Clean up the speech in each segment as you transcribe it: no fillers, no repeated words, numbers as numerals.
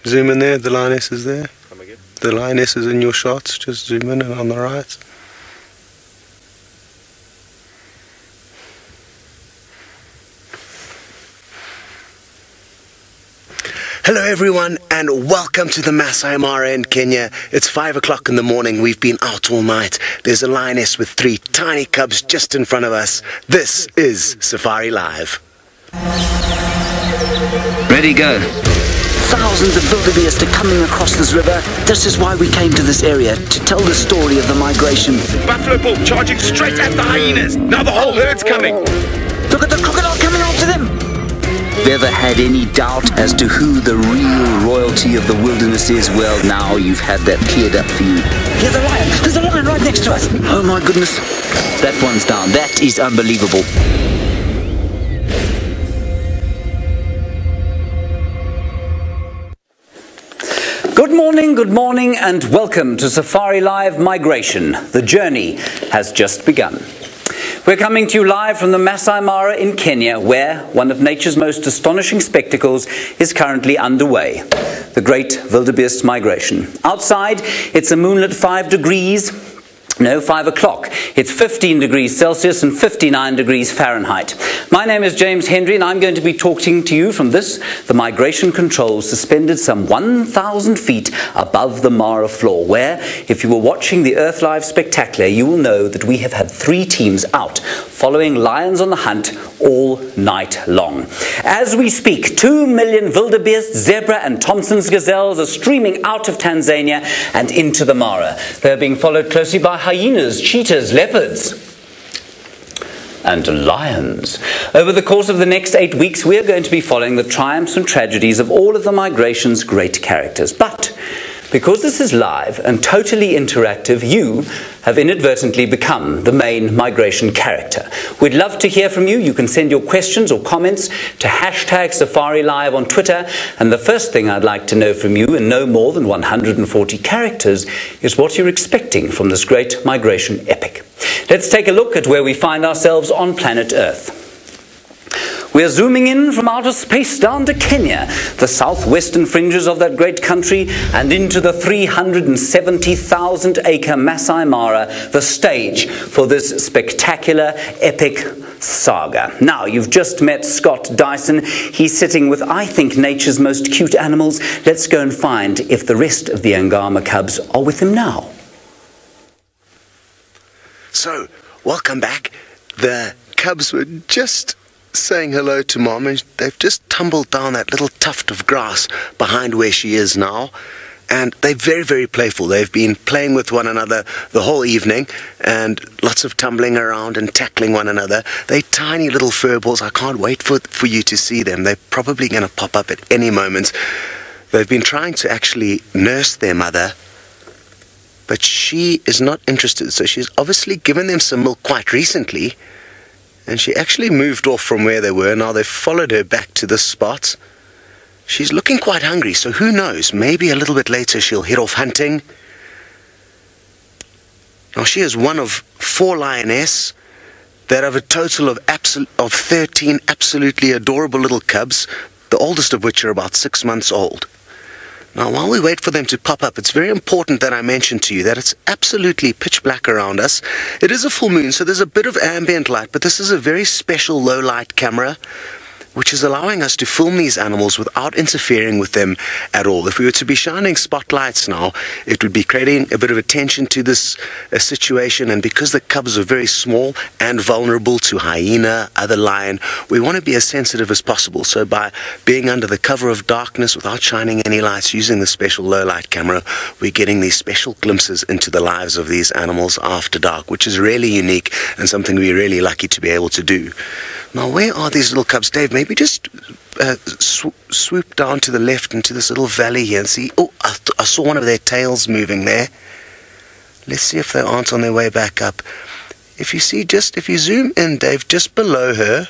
Zoom in there, the lioness is there. Come again. The lioness is in your shots, just zoom in and on the right. Hello everyone and welcome to the Masai Mara in Kenya. It's 5 o'clock in the morning. We've been out all night. There's a lioness with 3 tiny cubs just in front of us. This is Safari Live. Ready, go. Thousands of wildebeest are coming across this river. This is why we came to this area, to tell the story of the migration. Buffalo bull charging straight at the hyenas. Now the whole herd's coming. Look at the crocodile coming after them. If you ever had any doubt as to who the real royalty of the wilderness is, well, now you've had that cleared up for you. Here's a lion. There's a lion right next to us. Oh my goodness. That one's down. That is unbelievable. Good morning, and welcome to Safari Live Migration. The journey has just begun. We're coming to you live from the Masai Mara in Kenya, where one of nature's most astonishing spectacles is currently underway, the Great Wildebeest Migration. Outside, it's a moonlit 5 o'clock. It's 15 degrees Celsius and 59 degrees Fahrenheit. My name is James Hendry, and I'm going to be talking to you from the migration controls suspended some 1,000 feet above the Mara floor, where, if you were watching the Earth Live Spectacular, you will know that we have had 3 teams out following lions on the hunt all night long. As we speak, 2 million wildebeest, zebra and Thompson's gazelles are streaming out of Tanzania and into the Mara. They're being followed closely by hyenas, cheetahs, leopards and lions. Over the course of the next 8 weeks, we are going to be following the triumphs and tragedies of all of the migration's great characters. But because this is live and totally interactive, you have inadvertently become the main migration character. We'd love to hear from you. You can send your questions or comments to #SafariLive on Twitter. And the first thing I'd like to know from you, in no more than 140 characters, is what you're expecting from this great migration epic. Let's take a look at where we find ourselves on planet Earth. We're zooming in from outer space down to Kenya, the southwestern fringes of that great country, and into the 370,000-acre Masai Mara, the stage for this spectacular, epic saga. Now, you've just met Scott Dyson. He's sitting with, I think, nature's most cute animals. Let's go and find if the rest of the Agama cubs are with him now. So, welcome back. The cubs were just saying hello to Mom, and they've just tumbled down that little tuft of grass behind where she is now, and they're very, very playful. They've been playing with one another the whole evening, and lots of tumbling around and tackling one another. They're tiny little furballs. I can't wait for you to see them. They're probably going to pop up at any moment. They've been trying to actually nurse their mother, but she is not interested, so she's obviously given them some milk quite recently, and she actually moved off from where they were. Now they've followed her back to this spot. She's looking quite hungry, so who knows, maybe a little bit later she'll head off hunting. Now she is one of 4 lionesses that have a total of 13 absolutely adorable little cubs, the oldest of which are about 6 months old. Now, while we wait for them to pop up, it's very important that I mention to you that it's absolutely pitch black around us. It is a full moon, so there's a bit of ambient light, but this is a very special low-light camera, which is allowing us to film these animals without interfering with them at all. If we were to be shining spotlights now, it would be creating a bit of attention to this situation, and because the cubs are very small and vulnerable to hyena, other lion, we want to be as sensitive as possible. So by being under the cover of darkness without shining any lights, using the special low light camera, we're getting these special glimpses into the lives of these animals after dark, which is really unique and something we're really lucky to be able to do. Now, where are these little cubs? Dave, maybe just swoop down to the left into this little valley here and see. Oh, I saw one of their tails moving there. Let's see if they aren't on their way back up. If you zoom in, Dave, just below her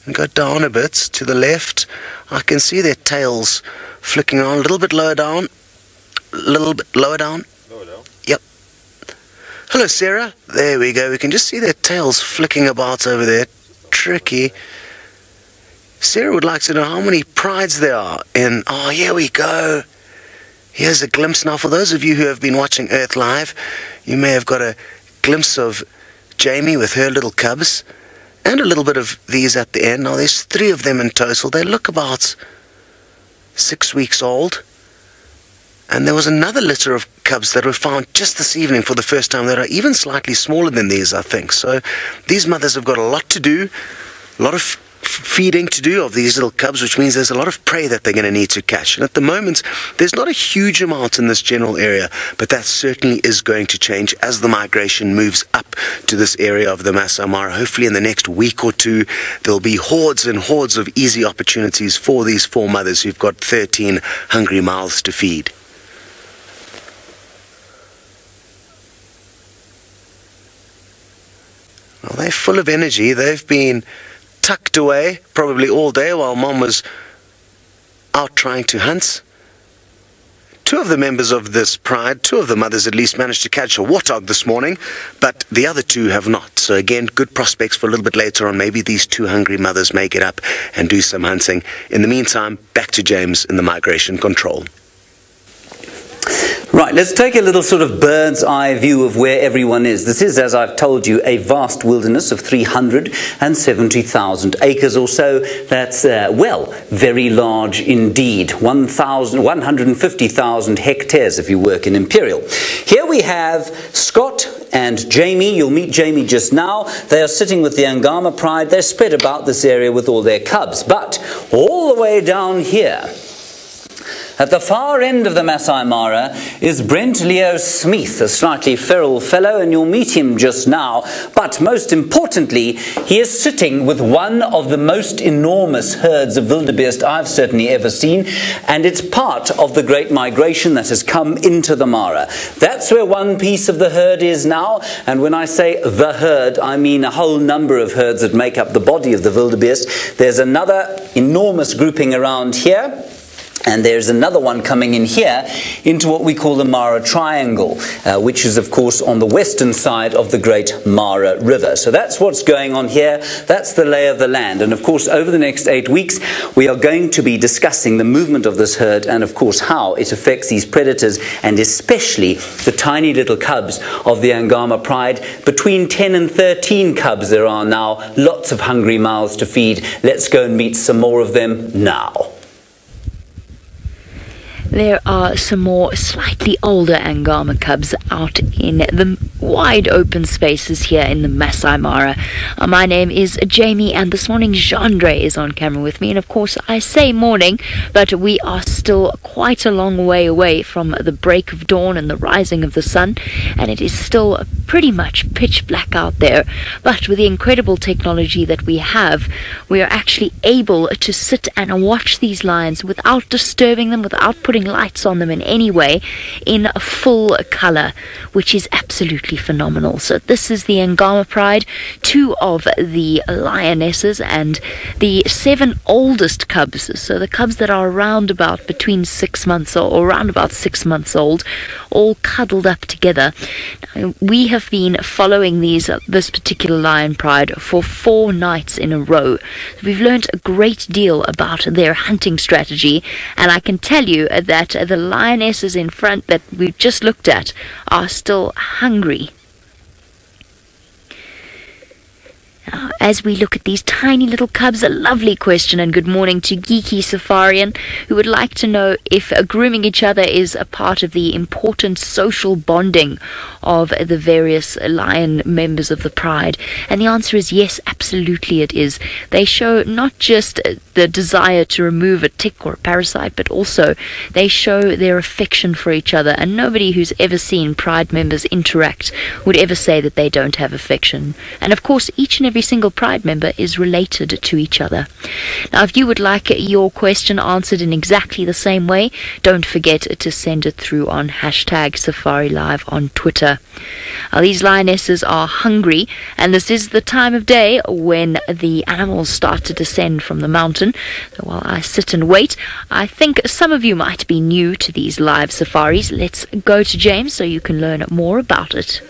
and go down a bit to the left, I can see their tails flicking around a little bit lower down. A little bit lower down. Lower down? Yep. Hello, Sarah. There we go. We can just see their tails flicking about over there. Tricky. Sarah would like to know how many prides there are in. Oh, here we go. Here's a glimpse now. For those of you who have been watching Earth Live, you may have got a glimpse of Jamie with her little cubs, and a little bit of these at the end. Now there's 3 of them in total. They look about 6 weeks old. And there was another litter of cubs that were found just this evening for the first time that are even slightly smaller than these, I think. So these mothers have got a lot to do, a lot of feeding to do of these little cubs, which means there's a lot of prey that they're going to need to catch. And at the moment, there's not a huge amount in this general area, but that certainly is going to change as the migration moves up to this area of the Masai Mara. Hopefully in the next week or 2, there'll be hordes and hordes of easy opportunities for these 4 mothers who've got 13 hungry mouths to feed. Well, they're full of energy. They've been tucked away probably all day while Mom was out trying to hunt. 2 of the members of this pride, 2 of the mothers at least, managed to catch a warthog this morning, but the other 2 have not. So again, good prospects for a little bit later on. Maybe these 2 hungry mothers may get up and do some hunting. In the meantime, back to James in the migration control. Right, let's take a little sort of bird's eye view of where everyone is. This is, as I've told you, a vast wilderness of 370,000 acres or so. That's, well, very large indeed. 150,000 hectares if you work in Imperial. Here we have Scott and Jamie. You'll meet Jamie just now. They are sitting with the Agama pride. They're spread about this area with all their cubs. But all the way down here, at the far end of the Masai Mara, is Brent Leo Smith, a slightly feral fellow, and you'll meet him just now. But most importantly, he is sitting with one of the most enormous herds of wildebeest I've certainly ever seen, and it's part of the great migration that has come into the Mara. That's where one piece of the herd is now, and when I say the herd, I mean a whole number of herds that make up the body of the wildebeest. There's another enormous grouping around here. And there's another one coming in here into what we call the Mara Triangle, which is, of course, on the western side of the Great Mara River. So that's what's going on here. That's the lay of the land. And, of course, over the next 8 weeks, we are going to be discussing the movement of this herd and, of course, how it affects these predators and especially the tiny little cubs of the Agama pride. Between 10 and 13 cubs there are now. Lots of hungry mouths to feed. Let's go and meet some more of them now. There are some more slightly older Agama cubs out in the wide open spaces here in the Masai Mara. My name is Jamie, and this morning Jandre is on camera with me. And of course, I say morning, but we are still quite a long way away from the break of dawn and the rising of the sun, and it is still pretty much pitch black out there. But with the incredible technology that we have, we are actually able to sit and watch these lions without disturbing them, without putting lights on them in any way, in full color, which is absolutely phenomenal. So this is the Agama pride, 2 of the lionesses and the 7 oldest cubs. So the cubs that are around about between 6 months or around about 6 months old, all cuddled up together. Now, we have been following this particular lion pride for 4 nights in a row. We've learned a great deal about their hunting strategy, and I can tell you that the lionesses in front that we've just looked at are still hungry. Now, as we look at these tiny little cubs, a lovely question, and good morning to Geeky Safarian, who would like to know if grooming each other is a part of the important social bonding of the various lion members of the pride. And the answer is yes, absolutely it is. They show not just the desire to remove a tick or a parasite, but also they show their affection for each other. And nobody who's ever seen pride members interact would ever say that they don't have affection. And of course, each and every single pride member is related to each other. Now, if you would like your question answered in exactly the same way, don't forget to send it through on #SafariLive on Twitter. These lionesses are hungry, and this is the time of day when the animals start to descend from the mountain. So while I sit and wait, I think some of you might be new to these live safaris. Let's go to James so you can learn more about it.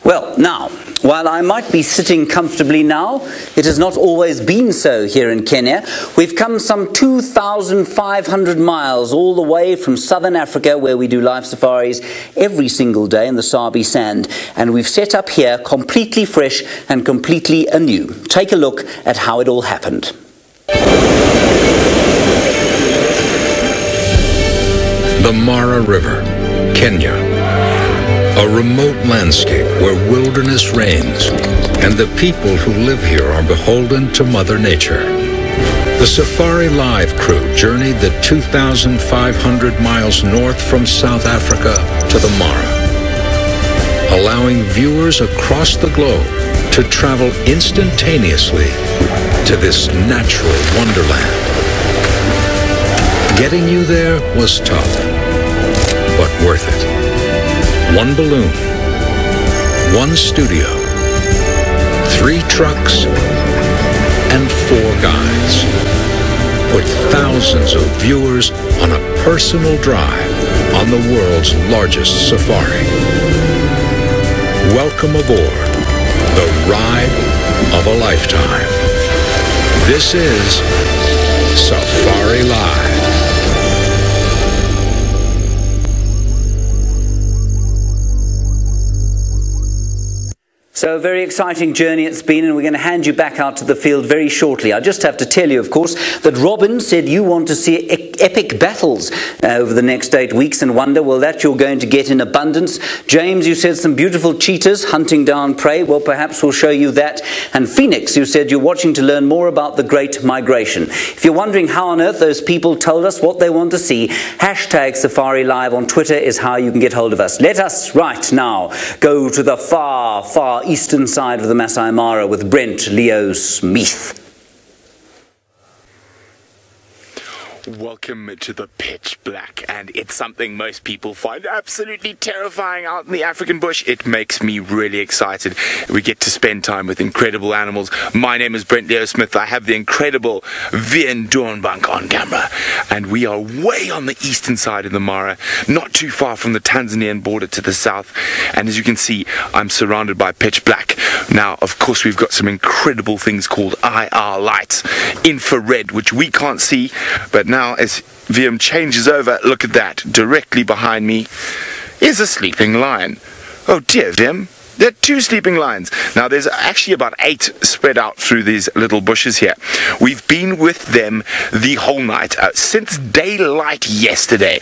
Well, now, while I might be sitting comfortably now, it has not always been so here in Kenya. We've come some 2,500 miles all the way from southern Africa, where we do live safaris every single day in the Sabi sand. And we've set up here completely fresh and completely anew. Take a look at how it all happened. The Mara River, Kenya. A remote landscape where wilderness reigns, and the people who live here are beholden to Mother Nature. The Safari Live crew journeyed the 2,500 miles north from South Africa to the Mara, allowing viewers across the globe to travel instantaneously to this natural wonderland. Getting you there was tough, but worth it. One balloon, one studio, 3 trucks, and 4 guides, with thousands of viewers on a personal drive on the world's largest safari. Welcome aboard the ride of a lifetime. This is Safari Live. So a very exciting journey it's been, and we're going to hand you back out to the field very shortly. I just have to tell you, of course, that Robin said you want to see epic battles over the next 8 weeks, and wonder, well, that you're going to get in abundance. James, you said some beautiful cheetahs hunting down prey. Well, perhaps we'll show you that. And Phoenix, you said you're watching to learn more about the Great Migration. If you're wondering how on earth those people told us what they want to see, hashtag Safari Live on Twitter is how you can get hold of us. Let us right now go to the far, far eastern side of the Masai Mara with Brent Leo Smith. Welcome to the pitch black, and it's something most people find absolutely terrifying out in the African bush. It makes me really excited. We get to spend time with incredible animals. My name is Brent Leo Smith. I have the incredible Vian Dornbank on camera, and we are way on the eastern side of the Mara, not too far from the Tanzanian border to the south. And as you can see, I'm surrounded by pitch black. Now, of course, we've got some incredible things called IR lights, infrared, which we can't see, but now as VM changes over, look at that. Directly behind me is a sleeping lion. Oh dear, VM. There are 2 sleeping lions. Now, there's actually about 8 spread out through these little bushes here. We've been with them the whole night, since daylight yesterday.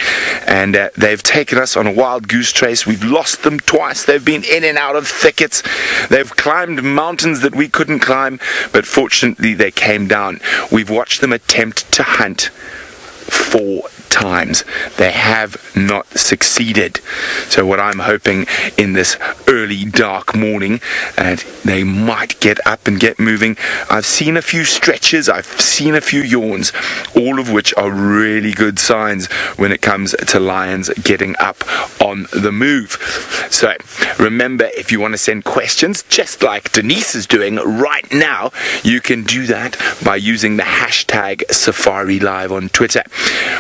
And they've taken us on a wild goose chase. We've lost them twice. They've been in and out of thickets. They've climbed mountains that we couldn't climb, but fortunately they came down. We've watched them attempt to hunt 4 times. They have not succeeded. So what I'm hoping in this early dark morning, and they might get up and get moving. I've seen a few stretches, I've seen a few yawns, all of which are really good signs when it comes to lions getting up on the move. So remember, if you want to send questions, just like Denise is doing right now, you can do that by using the hashtag Safari Live on Twitter.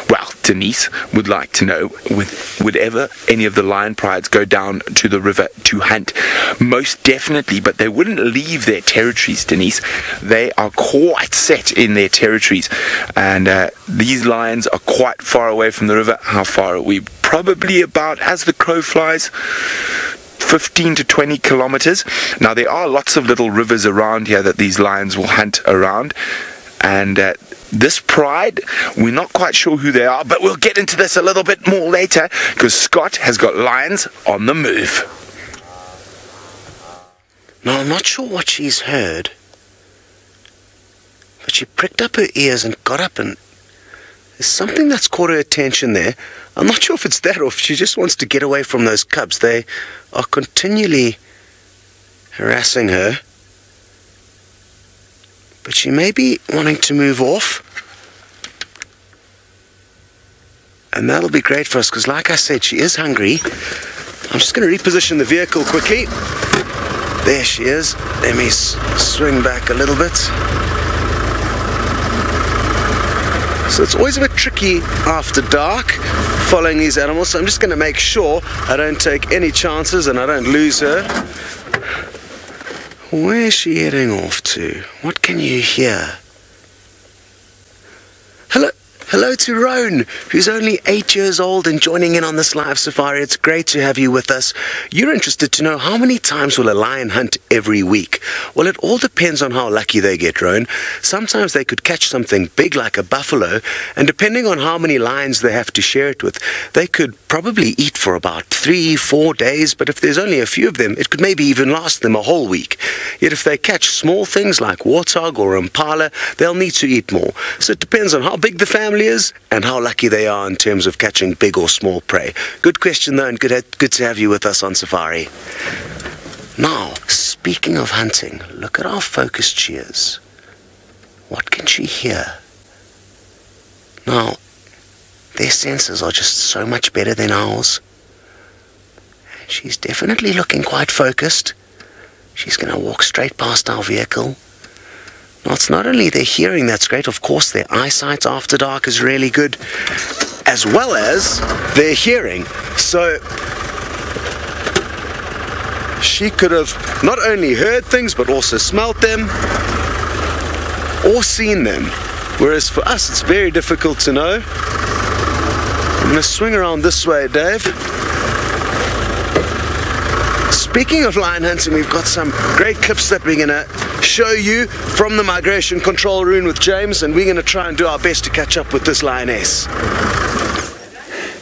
Well, Denise would like to know, would ever any of the lion prides go down to the river to hunt? Most definitely, but they wouldn't leave their territories, Denise. They are quite set in their territories, and these lions are quite far away from the river. How far are we? Probably about, as the crow flies, 15 to 20 kilometers. Now, there are lots of little rivers around here that these lions will hunt around, and this pride, we're not quite sure who they are, but we'll get into this a little bit more later, because Scott has got lions on the move. Now, I'm not sure what she's heard, but she pricked up her ears and got up, and there's something that's caught her attention there. I'm not sure if it's that or if she just wants to get away from those cubs. They are continually harassing her, but she may be wanting to move off. And that'll be great for us, because like I said, she is hungry. I'm just going to reposition the vehicle quickly. There she is. Let me swing back a little bit. So it's always a bit tricky after dark following these animals, so I'm just going to make sure I don't take any chances and I don't lose her. Where's she heading off to? What can you hear? Hello to Roan, who's only 8 years old and joining in on this live safari. It's great to have you with us. You're interested to know how many times will a lion hunt every week? Well, it all depends on how lucky they get, Roan. Sometimes they could catch something big like a buffalo, and depending on how many lions they have to share it with, they could probably eat for about 3-4 days, but if there's only a few of them, it could maybe even last them a whole week. Yet if they catch small things like warthog or impala, they'll need to eat more. So it depends on how big the family is and how lucky they are in terms of catching big or small prey. Good question though, and good to have you with us on safari. Now, speaking of hunting, look at how focused she is. What can she hear? Now, their senses are just so much better than ours. She's definitely looking quite focused. She's going to walk straight past our vehicle. Now, it's not only their hearing that's great, of course their eyesight after dark is really good, as well as their hearing. So she could have not only heard things, but also smelt them or seen them. Whereas for us, it's very difficult to know. I'm going to swing around this way, Dave. Speaking of lion hunting, we've got some great clips that we're going to show you from the migration control room with James, and we're going to try and do our best to catch up with this lioness.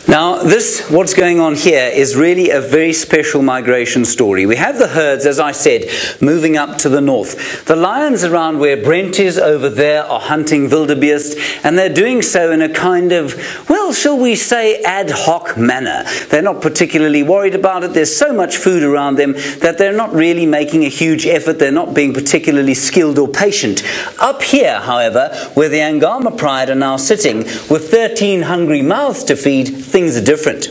Now, what's going on here is really a very special migration story. We have the herds, as I said, moving up to the north. The lions around where Brent is over there are hunting wildebeest, and they're doing so in a kind of, well, shall we say, ad hoc manner. They're not particularly worried about it. There's so much food around them that they're not really making a huge effort. They're not being particularly skilled or patient. Up here, however, where the Agama pride are now sitting, with 13 hungry mouths to feed, things are different.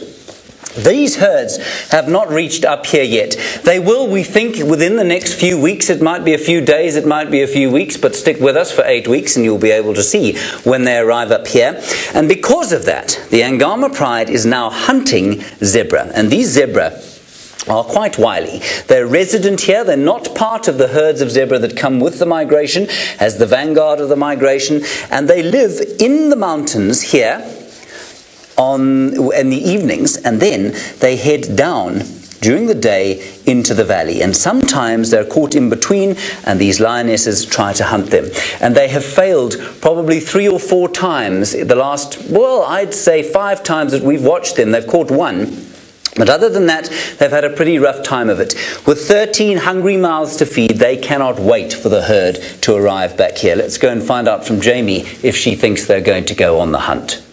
These herds have not reached up here yet. They will, we think, within the next few weeks. It might be a few days, it might be a few weeks, but stick with us for 8 weeks and you'll be able to see when they arrive up here. And because of that, the Agama pride is now hunting zebra. And these zebra are quite wily. They're resident here. They're not part of the herds of zebra that come with the migration as the vanguard of the migration. And they live in the mountains here in the evenings, and then they head down during the day into the valley, and sometimes they're caught in between and these lionesses try to hunt them, and they have failed probably 3 or 4 times. The last, well, I'd say 5 times that we've watched them, they've caught one. But other than that, they've had a pretty rough time of it. With 13 hungry mouths to feed, they cannot wait for the herd to arrive back here. Let's go and find out from Jamie if she thinks they're going to go on the hunt.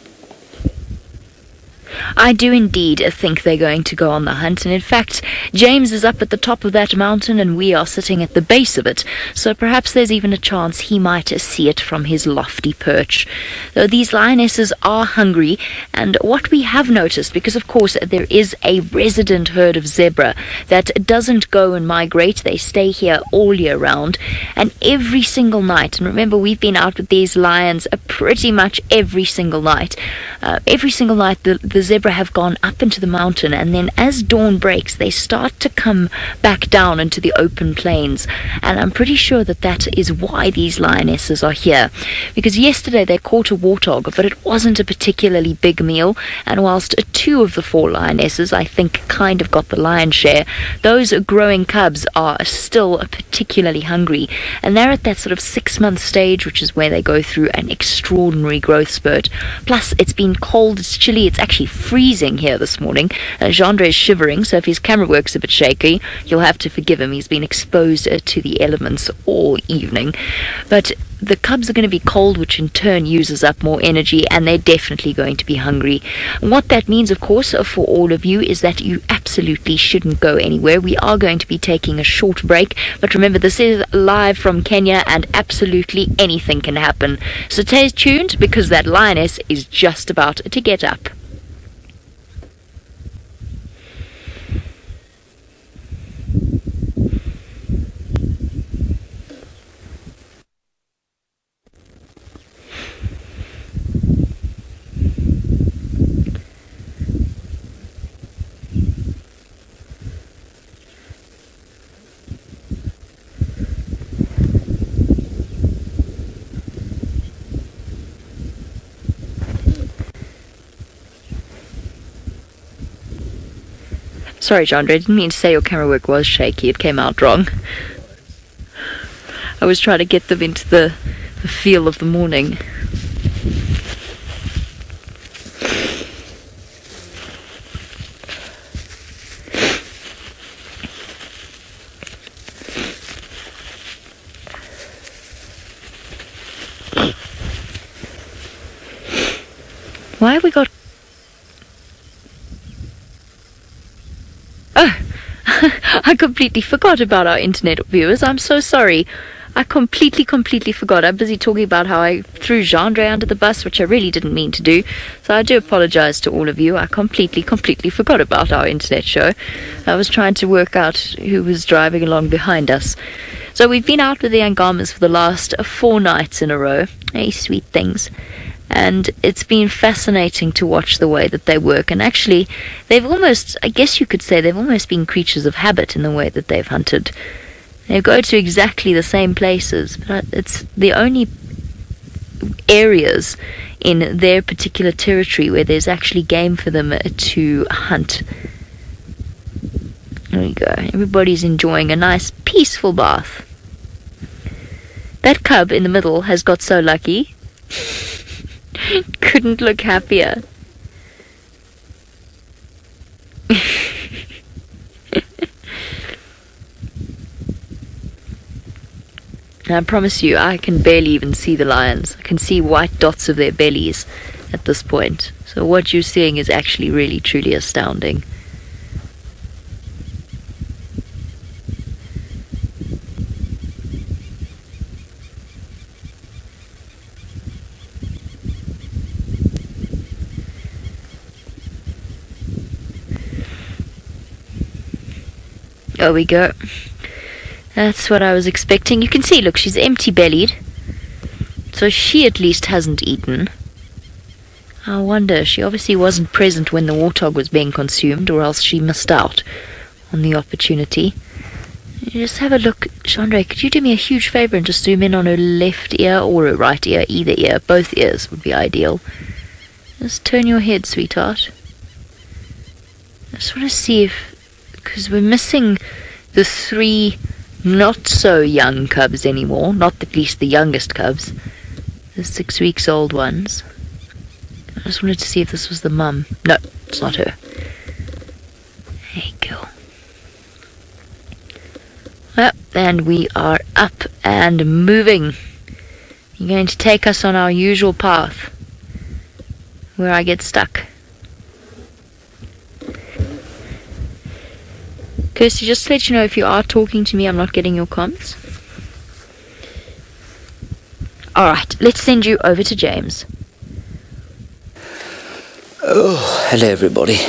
I do indeed think they're going to go on the hunt, and in fact, James is up at the top of that mountain and we are sitting at the base of it, so perhaps there's even a chance he might see it from his lofty perch. Though these lionesses are hungry, and what we have noticed, because of course there is a resident herd of zebra that doesn't go and migrate, they stay here all year round, and every single night, and remember we've been out with these lions pretty much every single night, the zebra have gone up into the mountain, and then as dawn breaks they start to come back down into the open plains, and I'm pretty sure that is why these lionesses are here, because yesterday they caught a warthog, but it wasn't a particularly big meal, and whilst 2 of the 4 lionesses I think kind of got the lion's share, those growing cubs are still particularly hungry, and they're at that sort of 6-month stage, which is where they go through an extraordinary growth spurt. Plus it's been cold, it's chilly, it's actually freezing here this morning. Jean is shivering, so if his camera works a bit shaky, you'll have to forgive him. He's been exposed to the elements all evening. But the cubs are going to be cold, which in turn uses up more energy, and they're definitely going to be hungry. What that means, of course, for all of you is that you absolutely shouldn't go anywhere. We are going to be taking a short break, but remember, this is live from Kenya, and absolutely anything can happen. So stay tuned, because that lioness is just about to get up. Sorry, Chandra, I didn't mean to say your camera work was shaky. It came out wrong. I was trying to get them into the feel of the morning. Why have we got... Oh, I completely forgot about our internet viewers. I'm so sorry. I completely forgot. I'm busy talking about how I threw Jean-Andre under the bus, which I really didn't mean to do. So I do apologize to all of you. I completely forgot about our internet show. I was trying to work out who was driving along behind us. So we've been out with the Angamas for the last 4 nights in a row. Hey, sweet things. And it's been fascinating to watch the way that they work. And actually, they've almost, I guess you could say, they've almost been creatures of habit in the way that they've hunted. They go to exactly the same places, but it's the only areas in their particular territory where there's actually game for them to hunt. There we go. Everybody's enjoying a nice, peaceful bath. That cub in the middle has got so lucky. Couldn't look happier. I promise you, I can barely even see the lions. I can see white dots of their bellies at this point. So what you're seeing is actually really, truly astounding. There we go. That's what I was expecting. You can see, look, she's empty-bellied. So she at least hasn't eaten. I wonder, she obviously wasn't present when the warthog was being consumed, or else she missed out on the opportunity. Just have a look. Chandra, could you do me a huge favour and just zoom in on her left ear or her right ear? Either ear. Both ears would be ideal. Just turn your head, sweetheart. I just want to see if... because we're missing the 3 not so young cubs anymore, not at least the youngest cubs, the 6 weeks old ones. I just wanted to see if this was the mum. No, it's not her. Hey, girl. Well, and we are up and moving. You're going to take us on our usual path where I get stuck. Kirsty, just to let you know, if you are talking to me, I'm not getting your comms. Alright, let's send you over to James. Oh, hello everybody.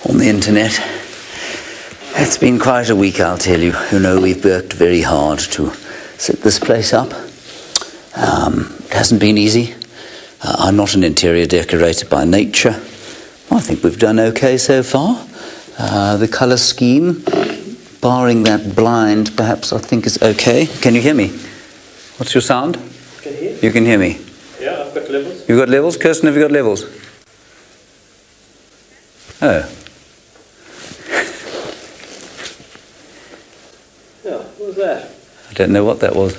On the internet. It's been quite a week, I'll tell you. You know, we've worked very hard to set this place up. It hasn't been easy. I'm not an interior decorator by nature. Well, I think we've done okay so far. The colour scheme, barring that blind, perhaps I think is okay. Can you hear me? What's your sound? I can hear. You can hear me? Yeah, I've got levels. You've got levels? Kirsten, have you got levels? Oh. Yeah, what was that? I don't know what that was.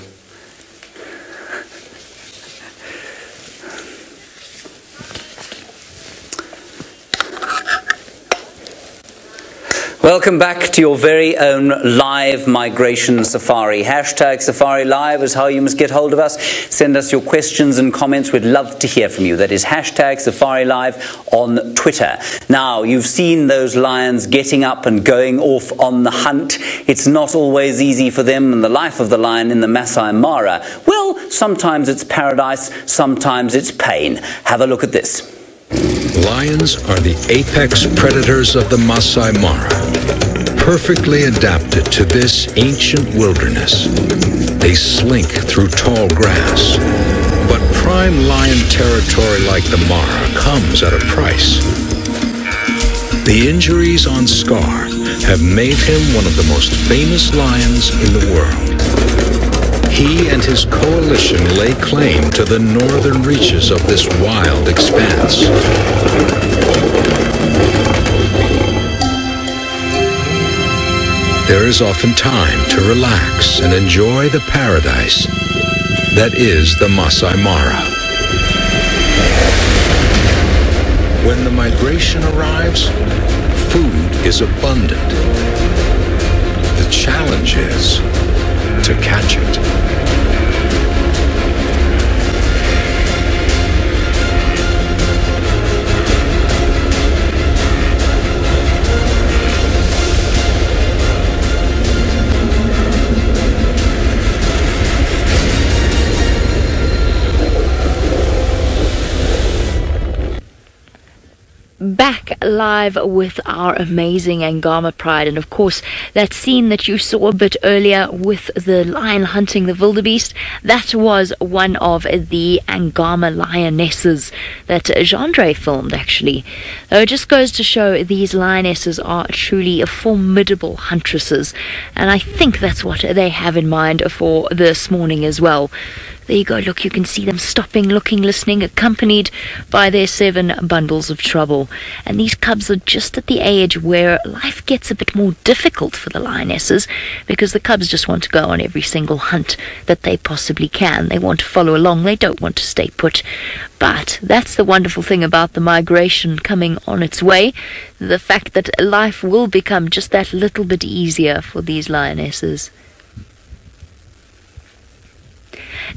Welcome back to your very own live migration safari. Hashtag Safari Live is how you must get hold of us. Send us your questions and comments. We'd love to hear from you. That is hashtag Safari Live on Twitter. Now, you've seen those lions getting up and going off on the hunt. It's not always easy for them, and the life of the lion in the Masai Mara, well, sometimes it's paradise, sometimes it's pain. Have a look at this. Lions are the apex predators of the Masai Mara, perfectly adapted to this ancient wilderness. They slink through tall grass, but prime lion territory like the Mara comes at a price. The injuries on Scar have made him one of the most famous lions in the world. He and his coalition lay claim to the northern reaches of this wild expanse. there is often time to relax and enjoy the paradise that is the Masai Mara. When the migration arrives, food is abundant. The challenge is to catch it. Back live with our amazing Agama pride, and of course that scene that you saw a bit earlier with the lion hunting the wildebeest, that was one of the Agama lionesses that Gendre filmed actually. It just goes to show these lionesses are truly formidable huntresses, and I think that's what they have in mind for this morning as well. There you go, look, you can see them stopping, looking, listening, accompanied by their 7 bundles of trouble. And these cubs are just at the age where life gets a bit more difficult for the lionesses, because the cubs just want to go on every single hunt that they possibly can. They want to follow along, they don't want to stay put. But that's the wonderful thing about the migration coming on its way, the fact that life will become just that little bit easier for these lionesses.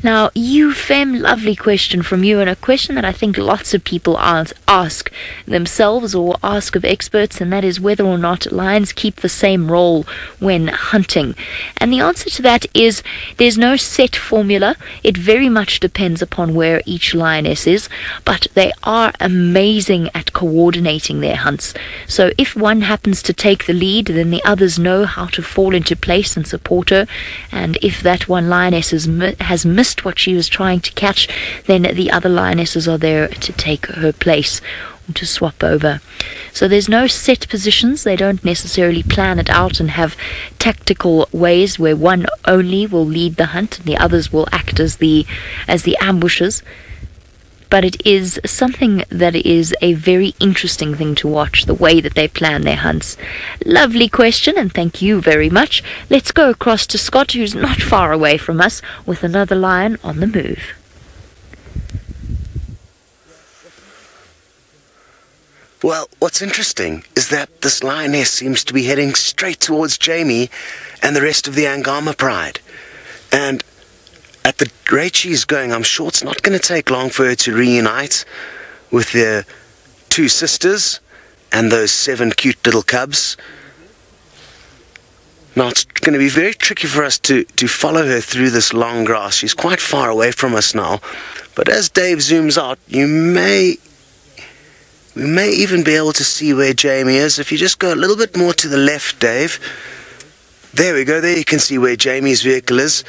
Now, you Fem, lovely question from you, and a question that I think lots of people ask themselves or ask of experts, and that is whether or not lions keep the same role when hunting. And the answer to that is there's no set formula. It very much depends upon where each lioness is, but they are amazing at coordinating their hunts. So if one happens to take the lead, then the others know how to fall into place and support her, and if that one lioness has missed what she was trying to catch, then the other lionesses are there to take her place or to swap over. So there's no set positions. They don't necessarily plan it out and have tactical ways where one only will lead the hunt and the others will act as the ambushers. But it is something that is a very interesting thing to watch, the way that they plan their hunts. Lovely question, and thank you very much. Let's go across to Scott, who's not far away from us, with another lion on the move. Well, what's interesting is that this lioness seems to be heading straight towards Jamie and the rest of the Agama pride. And at the rate she's going, I'm sure it's not going to take long for her to reunite with their 2 sisters and those 7 cute little cubs. Now, it's going to be very tricky for us to follow her through this long grass. She's quite far away from us now. But as Dave zooms out, we may even be able to see where Jamie is. If you just go a little bit more to the left, Dave. There we go. There you can see where Jamie's vehicle is.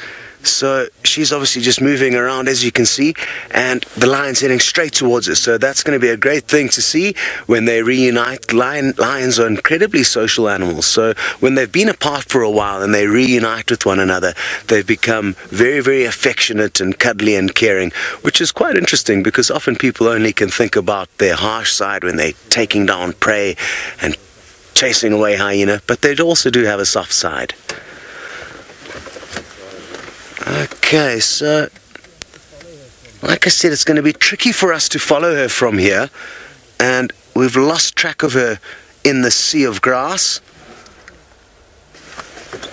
So she's obviously just moving around, as you can see, and the lion's heading straight towards us. So that's going to be a great thing to see when they reunite. Lions are incredibly social animals. So when they've been apart for a while and they reunite with one another, they've become very, very affectionate and cuddly and caring, which is quite interesting because often people only can think about their harsh side when they're taking down prey and chasing away hyena, but they also do have a soft side. Okay, so like I said, it's going to be tricky for us to follow her from here, and we've lost track of her in the sea of grass.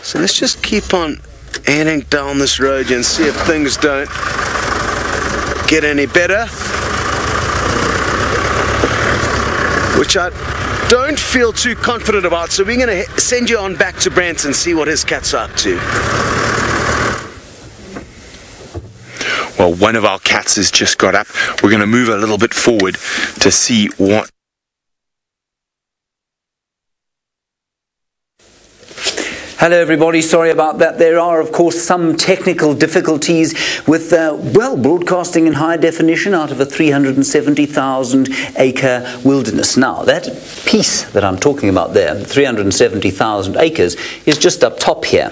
So let's just keep on heading down this road and see if things don't get any better, which I don't feel too confident about. So we're going to send you on back to Brent and see what his cat's up to. Well, one of our cats has just got up. We're going to move a little bit forward to see what... Hello everybody, sorry about that. There are of course some technical difficulties with broadcasting in high definition out of a 370,000 acre wilderness. Now that piece that I'm talking about there, 370,000 acres, is just up top here.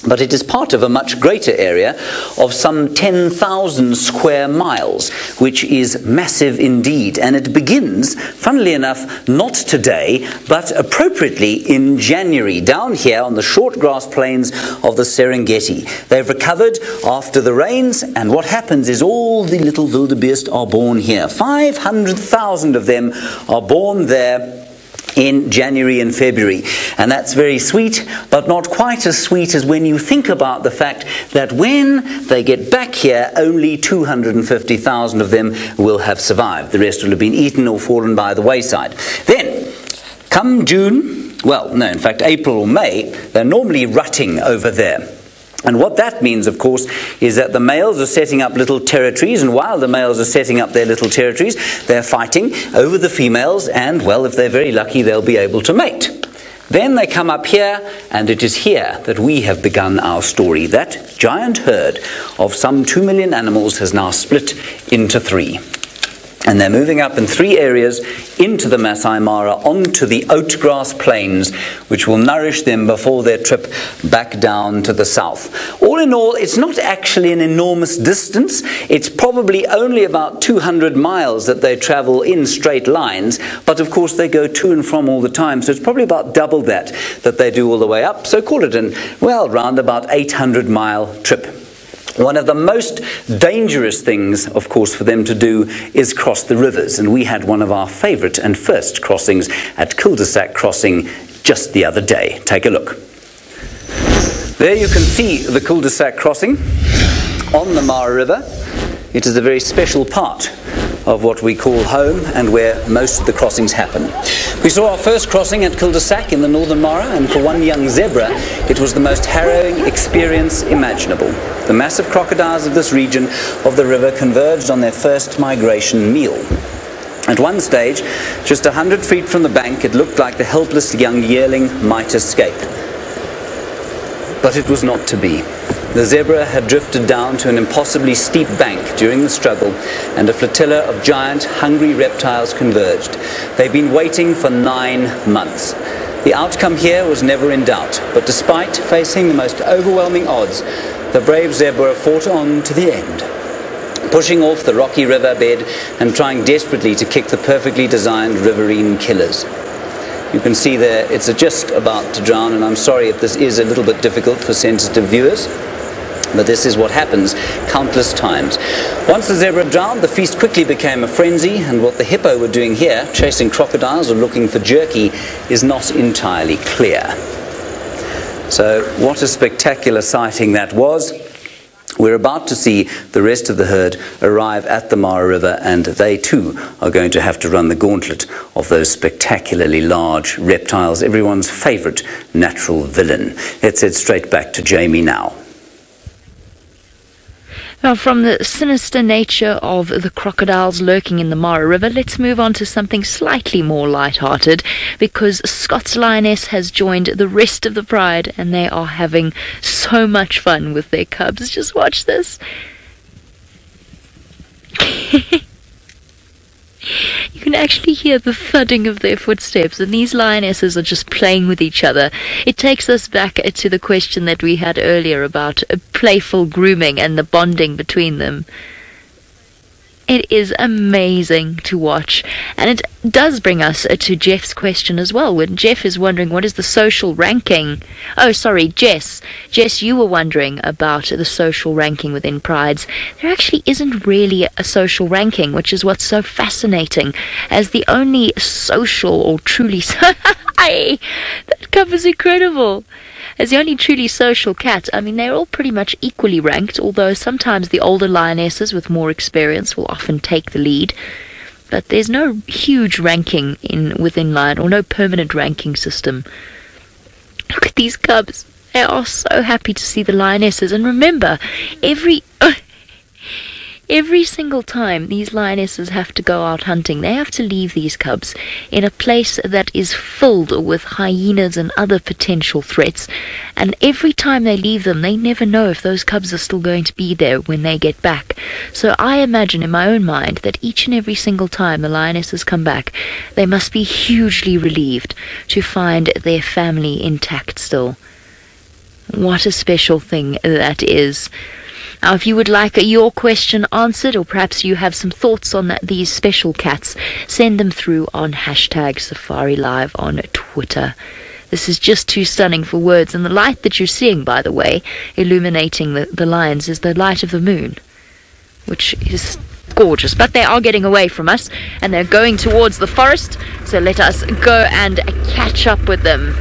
But it is part of a much greater area of some 10,000 square miles, which is massive indeed. And it begins, funnily enough, not today, but appropriately in January, down here on the short grass plains of the Serengeti. They've recovered after the rains, and what happens is all the little wildebeest are born here. 500,000 of them are born there in January and February. And that's very sweet, but not quite as sweet as when you think about the fact that when they get back here, only 250,000 of them will have survived. The rest will have been eaten or fallen by the wayside. Then, come June, well, no, in fact, April or May, they're normally rutting over there. And what that means, of course, is that the males are setting up little territories, and while the males are setting up their little territories, they're fighting over the females, and, well, if they're very lucky, they'll be able to mate. Then they come up here, and it is here that we have begun our story. That giant herd of some 2 million animals has now split into 3. And they're moving up in 3 areas into the Masai Mara, onto the oatgrass plains, which will nourish them before their trip back down to the south. All in all, it's not actually an enormous distance. It's probably only about 200 miles that they travel in straight lines, but of course they go to and from all the time, so it's probably about double that they do all the way up. So call it round about 800-mile trip. One of the most dangerous things, of course, for them to do is cross the rivers. And we had one of our favourite and first crossings at Cul-de-sac Crossing just the other day. Take a look. There you can see the Cul-de-sac Crossing on the Mara River. It is a very special part of what we call home and where most of the crossings happen. We saw our first crossing at Cul-de-sac in the northern Mara, and for one young zebra, it was the most harrowing experience imaginable. The massive crocodiles of this region of the river converged on their first migration meal. At one stage, just 100 feet from the bank, it looked like the helpless young yearling might escape. But it was not to be. The zebra had drifted down to an impossibly steep bank during the struggle, and a flotilla of giant, hungry reptiles converged. They'd been waiting for 9 months. The outcome here was never in doubt, but despite facing the most overwhelming odds, the brave zebra fought on to the end, pushing off the rocky riverbed and trying desperately to kick the perfectly designed riverine killers. You can see there it's just about to drown, and I'm sorry if this is a little bit difficult for sensitive viewers, but this is what happens countless times. Once the zebra drowned, the feast quickly became a frenzy, and what the hippo were doing here, chasing crocodiles or looking for jerky, is not entirely clear. So what a spectacular sighting that was. We're about to see the rest of the herd arrive at the Mara River, and they too are going to have to run the gauntlet of those spectacularly large reptiles, everyone's favourite natural villain. Let's head straight back to Jamie now. Now, from the sinister nature of the crocodiles lurking in the Mara River, let's move on to something slightly more light-hearted, because Scott's lioness has joined the rest of the pride, and they are having so much fun with their cubs. Just watch this. You can actually hear the thudding of their footsteps, and these lionesses are just playing with each other. It takes us back to the question that we had earlier about playful grooming and the bonding between them. It is amazing to watch, and it does bring us to Jeff's question as well, when Jeff is wondering what is the social ranking. Oh, sorry, Jess, you were wondering about the social ranking within prides. There actually isn't really a social ranking, which is what's so fascinating, as the only social or truly that cover's incredible. As the only truly social cat, I mean, they're all pretty much equally ranked, although sometimes the older lionesses with more experience will often take the lead. But there's no huge ranking within lion, or no permanent ranking system. Look at these cubs. They are so happy to see the lionesses. And remember, every single time these lionesses have to go out hunting, they have to leave these cubs in a place that is filled with hyenas and other potential threats. And every time they leave them, they never know if those cubs are still going to be there when they get back. So I imagine in my own mind that each and every single time the lionesses come back, they must be hugely relieved to find their family intact still. What a special thing that is. Now, if you would like your question answered, or perhaps you have some thoughts on these special cats, send them through on hashtag Safari Live on Twitter. This is just too stunning for words, and the light that you're seeing, by the way, illuminating the lions, is the light of the moon, which is gorgeous. But they are getting away from us, and they're going towards the forest, so let us go and catch up with them.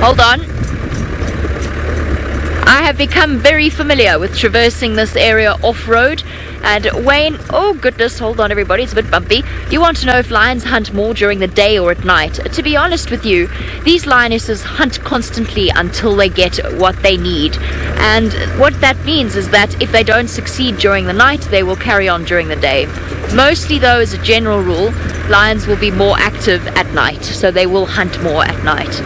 Hold on. I have become very familiar with traversing this area off-road, and Wayne, oh goodness, hold on everybody, it's a bit bumpy. You want to know if lions hunt more during the day or at night. To be honest with you, these lionesses hunt constantly until they get what they need, and what that means is that if they don't succeed during the night, they will carry on during the day. Mostly though, as a general rule, lions will be more active at night, so they will hunt more at night.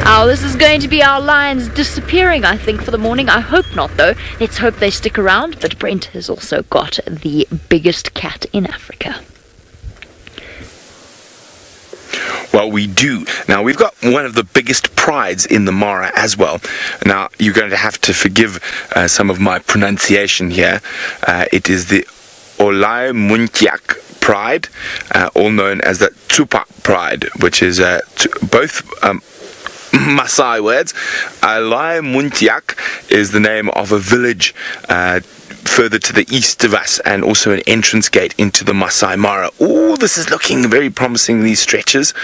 Oh, this is going to be our lions disappearing, I think, for the morning. I hope not, though. Let's hope they stick around. But Brent has also got the biggest cat in Africa. Well, we do. Now, we've got one of the biggest prides in the Mara as well. Now, you're going to have to forgive some of my pronunciation here. It is the Olai pride, all known as the Tupac pride, which is both Masai words. Alai Muntiak is the name of a village further to the east of us, and also an entrance gate into the Masai Mara. Oh, this is looking very promising, these stretches.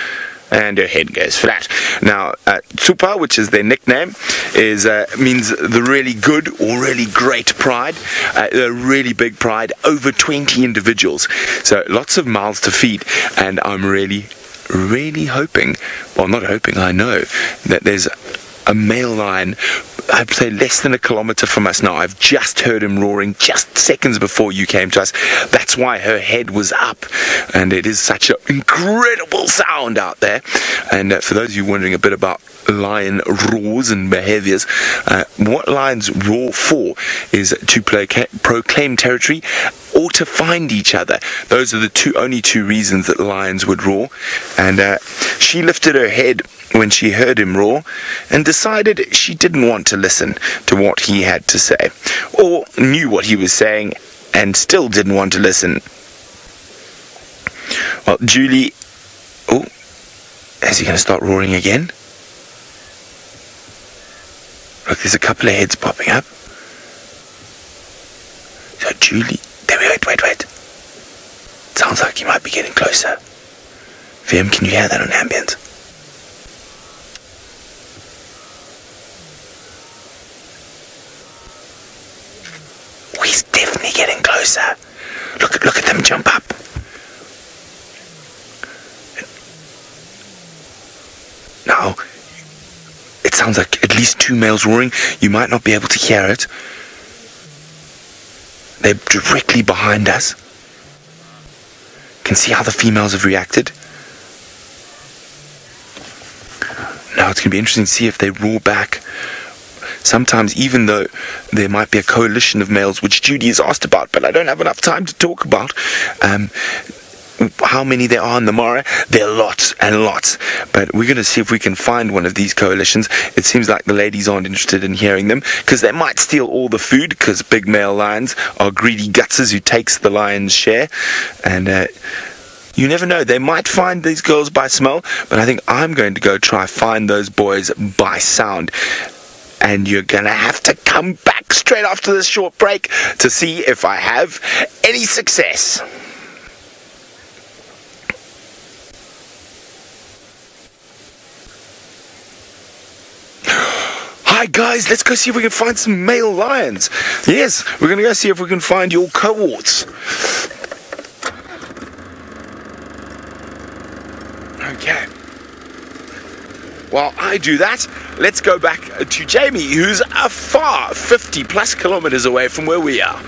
And her head goes flat. Now, Tupa, which is their nickname, means the really good or really great pride. A really big pride, over 20 individuals. So lots of mouths to feed, and I'm really hoping, well, not hoping, I know, that there's a male lion, I'd say less than a kilometre from us now. I've just heard him roaring just seconds before you came to us. That's why her head was up, and it is such an incredible sound out there. And for those of you wondering a bit about lion roars and behaviours, what lions roar for is to proclaim territory or to find each other. Those are the only two reasons that lions would roar. And she lifted her head when she heard him roar and decided she didn't want to listen to what he had to say, or knew what he was saying and still didn't want to listen. Well, Julie, oh, is he going to start roaring again? Look, there's a couple of heads popping up. So Julie, there we go, wait. Sounds like he might be getting closer. VM, can you hear that on ambient? Oh, he's definitely getting closer. Look at them jump up. Now, it sounds like at least two males roaring. You might not be able to hear it. They're directly behind us. Can see how the females have reacted. Now it's going to be interesting to see if they roar back. Sometimes, even though there might be a coalition of males, which Judy has asked about, but I don't have enough time to talk about how many there are in the Mara. There are lots and lots, but we're going to see if we can find one of these coalitions. It seems like the ladies aren't interested in hearing them, because they might steal all the food, because big male lions are greedy gutsers who takes the lion's share. And you never know, they might find these girls by smell, but I think I'm going to go try find those boys by sound. And you're going to have to come back straight after this short break to see if I have any success. Hi guys, let's go see if we can find some male lions. Yes, we're going to go see if we can find your cohorts. Okay. While I do that, let's go back to Jamie, who's a far 50 plus kilometers away from where we are.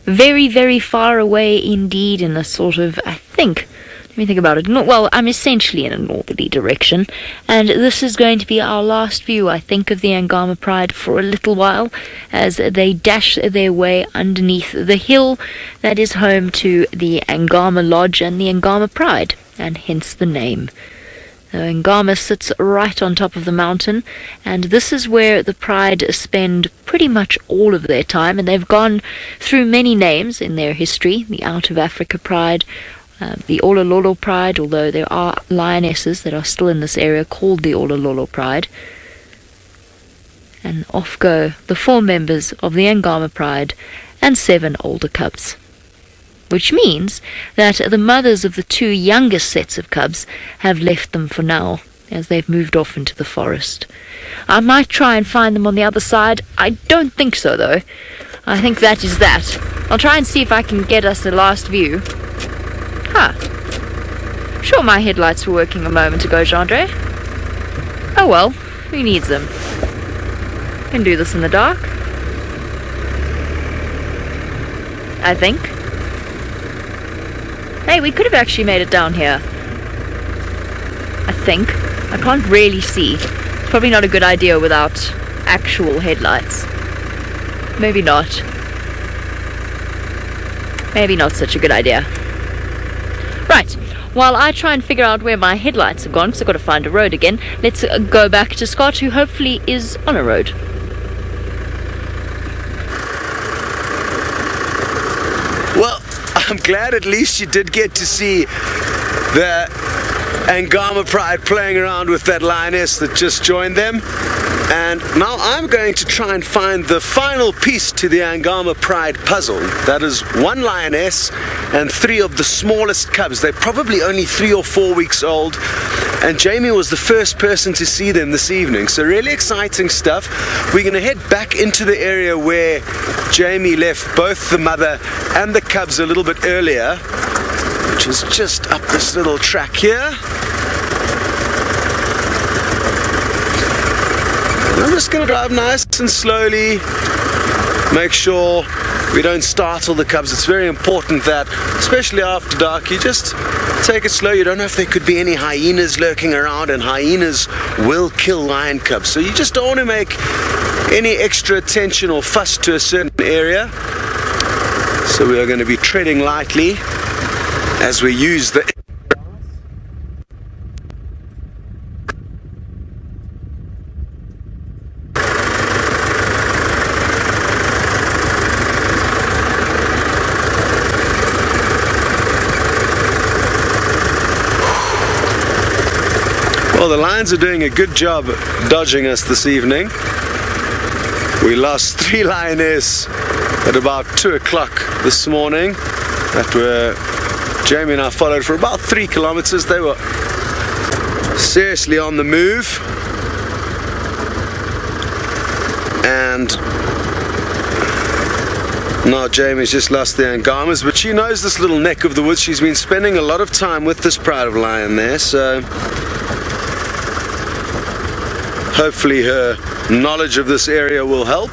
Very, very far away indeed, in a sort of, I think, let me think about it. Well, I'm essentially in a northerly direction, and this is going to be our last view, I think, of the Agama Pride for a little while, as they dash their way underneath the hill that is home to the Agama Lodge and the Agama Pride. and hence the name. Agama sits right on top of the mountain, and this is where the Pride spend pretty much all of their time, and they've gone through many names in their history. The Out of Africa Pride, the Olololo Pride, although there are lionesses that are still in this area called the Olololo Pride. And off go the 4 members of the Agama Pride and 7 older cubs. Which means that the mothers of the 2 youngest sets of cubs have left them for now, as they've moved off into the forest. I might try and find them on the other side. I don't think so, though. I think that is that. I'll try and see if I can get us a last view. Sure, my headlights were working a moment ago, Gendre. Oh well, who needs them? Can do this in the dark, I think. Hey, we could have actually made it down here. I think. I can't really see. It's probably not a good idea without actual headlights. Maybe not. Maybe not such a good idea. Right. While I try and figure out where my headlights have gone, because I've got to find a road again, let's go back to Scott, who hopefully is on a road. Well, I'm glad at least you did get to see the Agama Pride playing around with that lioness that just joined them. And now I'm going to try and find the final piece to the Agama Pride puzzle. That is 1 lioness and 3 of the smallest cubs. They're probably only 3 or 4 weeks old. And Jamie was the first person to see them this evening. So really exciting stuff. We're going to head back into the area where Jamie left both the mother and the cubs a little bit earlier, which is just up this little track here. I'm just going to drive nice and slowly, make sure we don't startle the cubs. It's very important that, especially after dark, you just take it slow. You don't know if there could be any hyenas lurking around, and hyenas will kill lion cubs. So you just don't want to make any extra attention or fuss to a certain area. So we are going to be treading lightly as we use the Well, the lions are doing a good job dodging us this evening. We lost 3 lioness at about 2 o'clock this morning that were Jamie and I followed for about 3 kilometers. They were seriously on the move, and now Jamie's just lost the Agamas, but she knows this little neck of the woods. She's been spending a lot of time with this pride of lion there, so hopefully her knowledge of this area will help.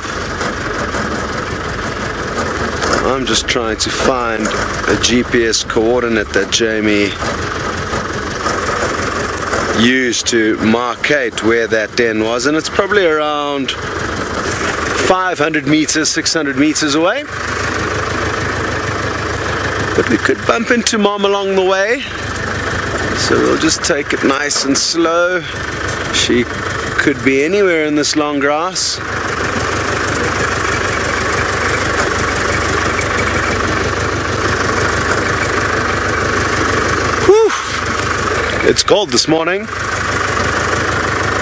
I'm just trying to find a GPS coordinate that Jamie used to markate where that den was, and it's probably around 500 meters, 600 meters away. But we could bump into Mom along the way, so we'll just take it nice and slow. She could be anywhere in this long grass. Whew. It's cold this morning,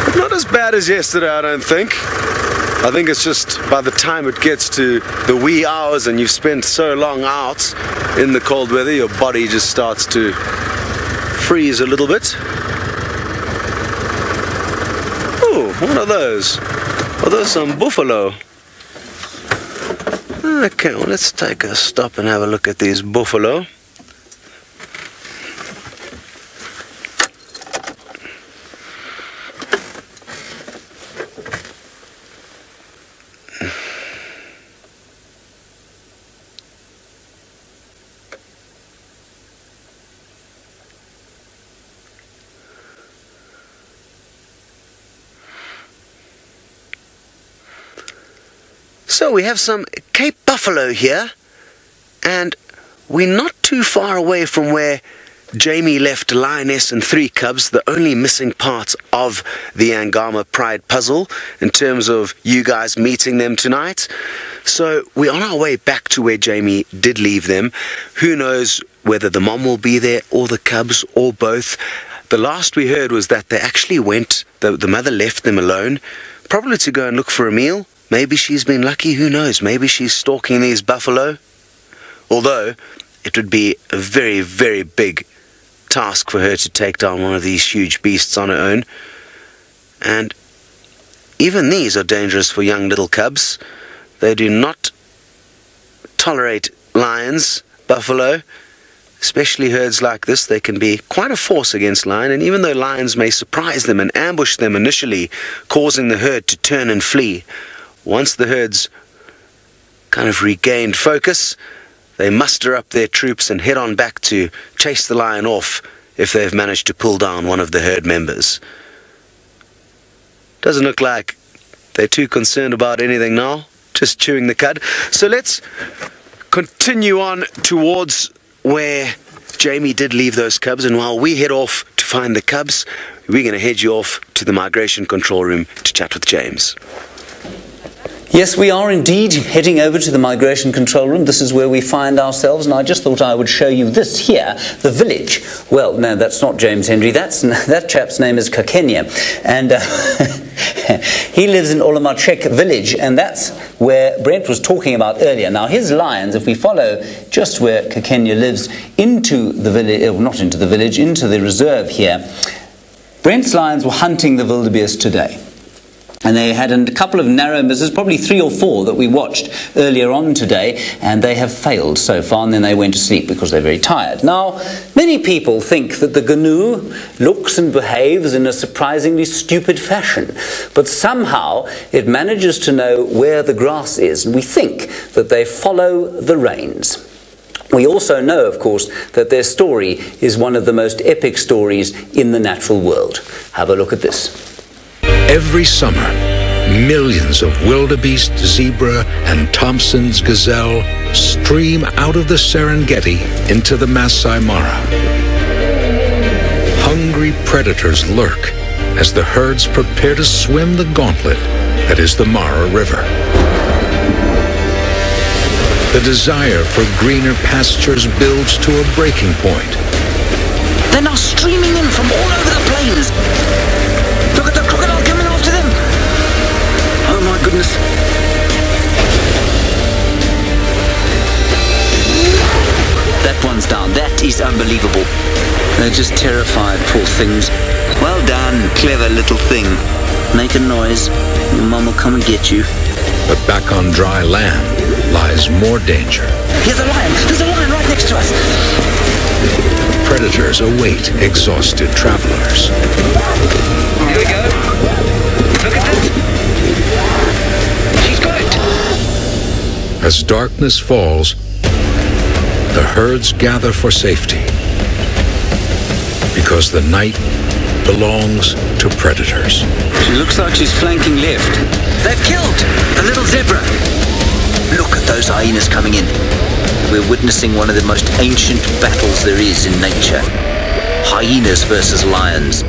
but not as bad as yesterday, I don't think. I think it's just by the time it gets to the wee hours and you've spent so long out in the cold weather, your body just starts to freeze a little bit. What are those? Are those some buffalo? Okay, well, let's take a stop and have a look at these buffalo. So we have some Cape buffalo here, and we're not too far away from where Jamie left a lioness and 3 cubs, the only missing part of the Agama Pride puzzle in terms of you guys meeting them tonight. So we're on our way back to where Jamie did leave them. Who knows whether the mom will be there or the cubs or both. The last we heard was that they actually went, the mother left them alone, probably to go and look for a meal. Maybe she's been lucky, who knows? Maybe she's stalking these buffalo. Although it would be a very, very big task for her to take down one of these huge beasts on her own. And even these are dangerous for young little cubs. They do not tolerate lions, buffalo, especially herds like this. They can be quite a force against lion, and even though lions may surprise them and ambush them initially, causing the herd to turn and flee, once the herd's kind of regained focus, they muster up their troops and head on back to chase the lion off if they've managed to pull down one of the herd members. Doesn't look like they're too concerned about anything now, just chewing the cud. So let's continue on towards where Jamie did leave those cubs, and while we head off to find the cubs, we're going to head you off to the migration control room to chat with James. Yes, we are indeed heading over to the migration control room. This is where we find ourselves, and I just thought I would show you this here, the village. Well, no, that's not James Henry. That chap's name is Kakenya, and he lives in Olamachek village, and that's where Brent was talking about earlier. Now, his lions, if we follow just where Kakenya lives into the village, not into the village, into the reserve here, Brent's lions were hunting the wildebeest today. And they had a couple of narrow misses, probably 3 or 4 that we watched earlier on today, and they have failed so far, and then they went to sleep because they're very tired. Now, many people think that the gnu looks and behaves in a surprisingly stupid fashion, but somehow it manages to know where the grass is, and we think that they follow the rains. We also know, of course, that their story is one of the most epic stories in the natural world. Have a look at this. Every summer, millions of wildebeest, zebra, and Thompson's gazelle stream out of the Serengeti into the Masai Mara. Hungry predators lurk as the herds prepare to swim the gauntlet that is the Mara River. The desire for greener pastures builds to a breaking point. They're now streaming in from all over the plains. Look at the crocodile coming after them. Oh my goodness. That one's down. That is unbelievable. They're just terrified, poor things. Well done, clever little thing. Make a noise. Your mum will come and get you. But back on dry land lies more danger. Here's a lion. There's a lion right next to us. Predators await exhausted travelers. Here we go. Look at this. She's got it. As darkness falls, the herds gather for safety. Because the night belongs to predators. She looks like she's flanking left. They've killed the little zebra. Look at those hyenas coming in. We're witnessing one of the most ancient battles there is in nature. Hyenas versus lions.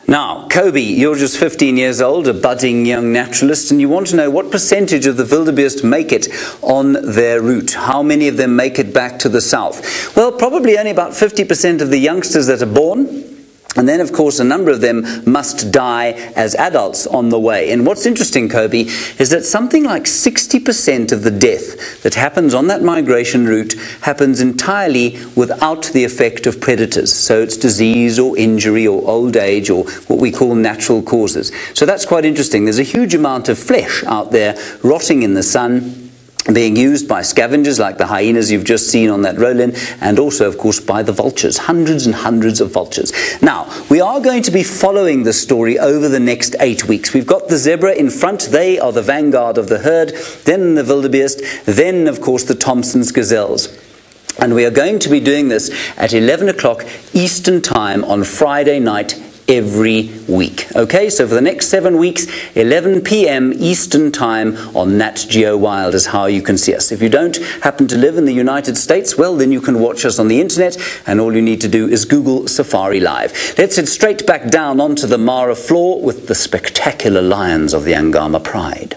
Now, Kobe, you're just 15 years old, a budding young naturalist, and you want to know what percentage of the wildebeest make it on their route. How many of them make it back to the south? Well, probably only about 50% of the youngsters that are born. And then, of course, a number of them must die as adults on the way. And what's interesting, Kobe, is that something like 60% of the death that happens on that migration route happens entirely without the effect of predators. So it's disease or injury or old age or what we call natural causes. So that's quite interesting. There's a huge amount of flesh out there rotting in the sun, being used by scavengers like the hyenas you've just seen on that roll-in, and also, of course, by the vultures, hundreds and hundreds of vultures. Now, we are going to be following this story over the next 8 weeks. We've got the zebra in front. They are the vanguard of the herd, then the wildebeest, then, of course, the Thompson's gazelles. And we are going to be doing this at 11 o'clock Eastern Time on Friday night, every week. Okay, so for the next 7 weeks, 11 p.m. Eastern Time on Nat Geo Wild is how you can see us. If you don't happen to live in the United States, well, then you can watch us on the internet, and all you need to do is Google Safari Live. Let's head straight back down onto the Mara floor with the spectacular lions of the Agama Pride.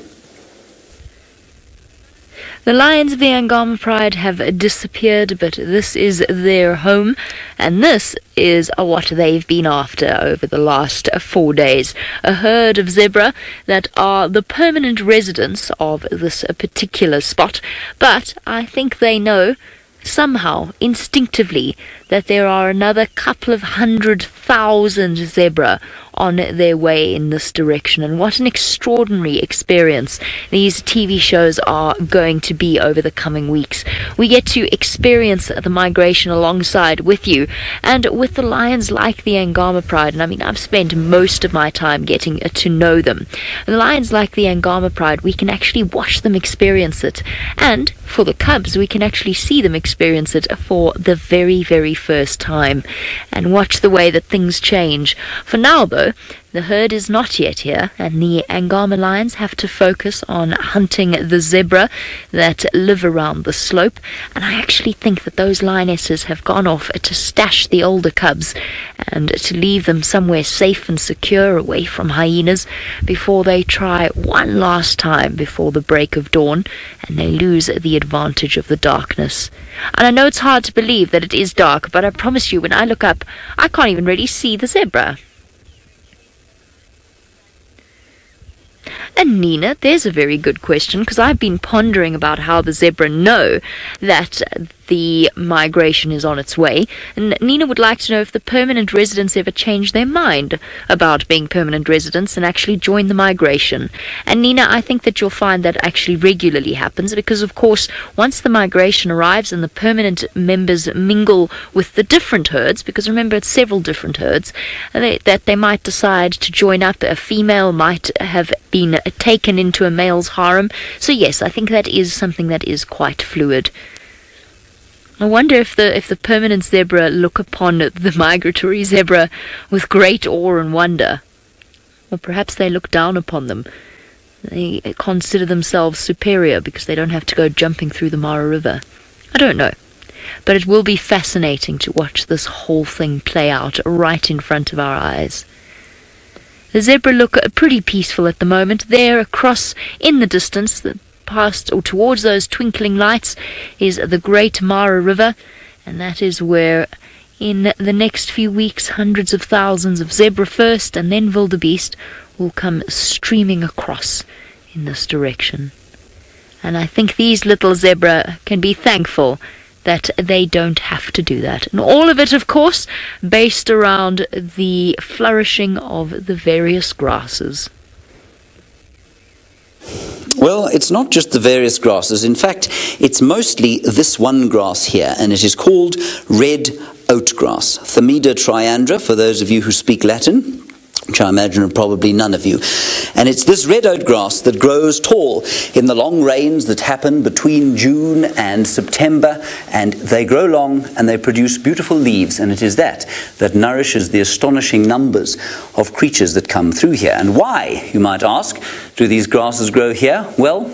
The lions of the Agama Pride have disappeared, but this is their home, and this is what they've been after over the last 4 days. A herd of zebra that are the permanent residents of this particular spot, but I think they know somehow, instinctively, that there are another couple of 100,000 zebra on their way in this direction. And what an extraordinary experience these TV shows are going to be over the coming weeks. We get to experience the migration alongside with you and with the lions like the Agama Pride. And I mean, I've spent most of my time getting to know them. And the lions like the Agama Pride, we can actually watch them experience it. And for the cubs, we can actually see them experience it for the very, very first time and watch the way that things change. For now, though, the herd is not yet here, and the Agama lions have to focus on hunting the zebra that live around the slope. And I actually think that those lionesses have gone off to stash the older cubs and to leave them somewhere safe and secure away from hyenas before they try one last time before the break of dawn and they lose the advantage of the darkness. And I know it's hard to believe that it is dark, but I promise you, when I look up, I can't even really see the zebra. And Nina, there's a very good question, because I've been pondering about how the zebra know that the migration is on its way. And Nina would like to know if the permanent residents ever change their mind about being permanent residents and actually join the migration. And Nina, I think that you'll find that actually regularly happens, because of course once the migration arrives and the permanent members mingle with the different herds, because remember it's several different herds, that they might decide to join up. A female might have been taken into a male's harem. So yes, I think that is something that is quite fluid. I wonder if the permanent zebra look upon the migratory zebra with great awe and wonder. Or perhaps they look down upon them. They consider themselves superior because they don't have to go jumping through the Mara River. I don't know. But it will be fascinating to watch this whole thing play out right in front of our eyes. The zebra look pretty peaceful at the moment. There across in the distance, past or towards those twinkling lights, is the Great Mara River, and that is where in the next few weeks hundreds of thousands of zebra first and then wildebeest will come streaming across in this direction. And I think these little zebra can be thankful that they don't have to do that. And all of it, of course, based around the flourishing of the various grasses. Well, it's not just the various grasses. In fact, it's mostly this one grass here, and it is called red oatgrass, Thamida triandra, for those of you who speak Latin, which I imagine are probably none of you. And it's this red oatgrass that grows tall in the long rains that happen between June and September, and they grow long and they produce beautiful leaves, and it is that nourishes the astonishing numbers of creatures that come through here. And why, you might ask, do these grasses grow here? Well,